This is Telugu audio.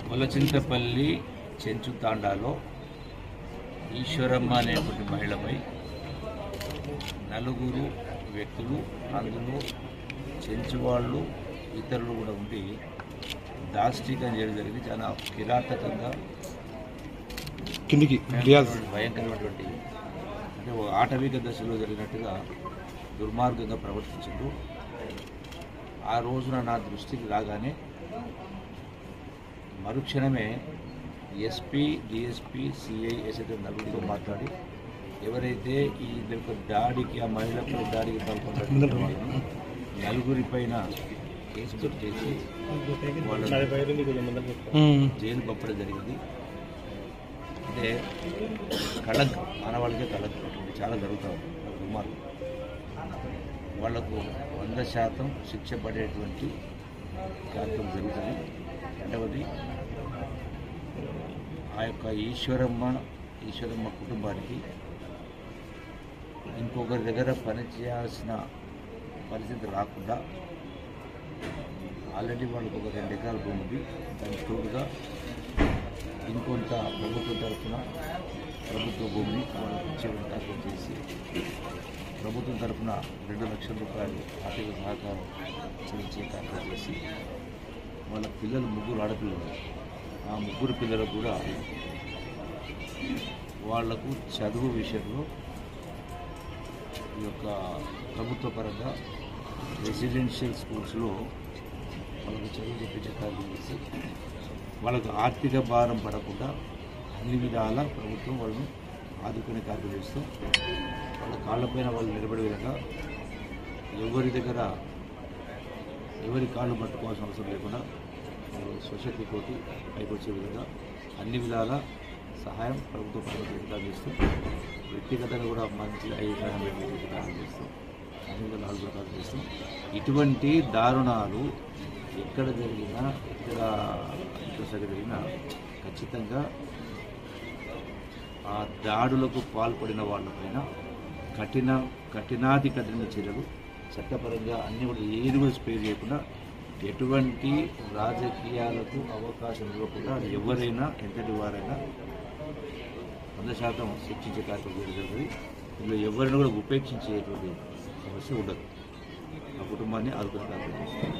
కొలచింతపల్లి చెంచు తాండాలో ఈశ్వరమ్మ అనేటువంటి మహిళపై నలుగురు వ్యక్తులు, అందులో చెంచు వాళ్ళు ఇతరులు కూడా ఉండి దాష్టికం చేయడం జరిగింది. చాలా కిరాతకంగా భయంకరమైనటువంటి అంటే ఆటవిక దశలో జరిగినట్టుగా దుర్మార్గంగా ప్రవర్తించారు. ఆ రోజున నా దృష్టికి రాగానే మరుక్షణమే ఎస్పీ, డిఎస్పీ, సిఐ, ఎస్ఐ నలుగురితో మాట్లాడి ఎవరైతే ఈ దాడికి ఆ మహిళపై దాడికి పాల్గొన్న నలుగురిపైన కేసు చేసి జైలు పంపడం జరిగింది. అంటే కళంకం, మానవాళ్ళకే కళంకం చాలా జరుగుతూ ఉంది. దుర్మార్గం వాళ్లకు 100% శిక్ష పడేటువంటి కార్యక్రమం జరుగుతుంది. రెండవది ఆ యొక్క ఈశ్వరమ్మ కుటుంబానికి ఇంకొకరి దగ్గర పనిచేయాల్సిన పరిస్థితి రాకుండా ఆల్రెడీ వాళ్ళకు ఒక 2 ఎకరాల భూమి ఉంది. దానికి తోడుగా ఇంకొంత ప్రభుత్వం తరఫున ప్రభుత్వ భూమిని వాళ్ళకి ఇచ్చేటువంటి కార్యక్రమం చేసి ప్రభుత్వం తరఫున 2 లక్షల రూపాయలు ఆర్థిక సహకారం చెల్లించే కార్యక్రమం చేసి వాళ్ళ పిల్లలు 3 ఆడపిల్లలు, ఆ 3 పిల్లలకు కూడా వాళ్లకు చదువు విషయంలో ఈ యొక్క ప్రభుత్వ పరంగా రెసిడెన్షియల్ స్కూల్స్లో వాళ్ళకు చదువు చెప్పించే కార్యక్రమం చేసి వాళ్ళకు ఆర్థిక భారం పడకుండా అన్ని విధాల ప్రభుత్వం వాళ్ళను ఆదుకునే కార్యక్రమం చేస్తూ వాళ్ళ కాళ్ళపైన వాళ్ళు నిలబడే విధంగా ఎవరి కాళ్ళు పట్టుకోవాల్సిన అవసరం లేకుండా స్వశక్తితోటి పైకి వచ్చే విధంగా అన్ని విధాల సహాయం ప్రభుత్వ పరంగా చేస్తూ వ్యక్తిగతంగా కూడా మంచి 5 కార్యం చేస్తూ అన్ని విధాలు 4 రకాలు చేస్తూ ఇటువంటి దారుణాలు ఎక్కడ జరిగినా ఇతర జరిగినా ఖచ్చితంగా ఆ దాడులకు పాల్పడిన వాళ్ళపైన కఠినాతి కఠిన చర్యలు చట్టపరంగా అన్ని కూడా ఏది కూడా స్పేర్ చేయకుండా ఎటువంటి రాజకీయాలకు అవకాశం ఇవ్వకుండా ఎవరైనా ఎంతటి వారైనా 100% శిక్షించే కార్యక్రమం జరుగుతుంది. ఇందులో ఎవరిని కూడా ఉపేక్షించేటువంటి సమస్య ఉండదు. ఆ కుటుంబాన్ని ఆదుకునే కార్యక్రమం చేస్తారు.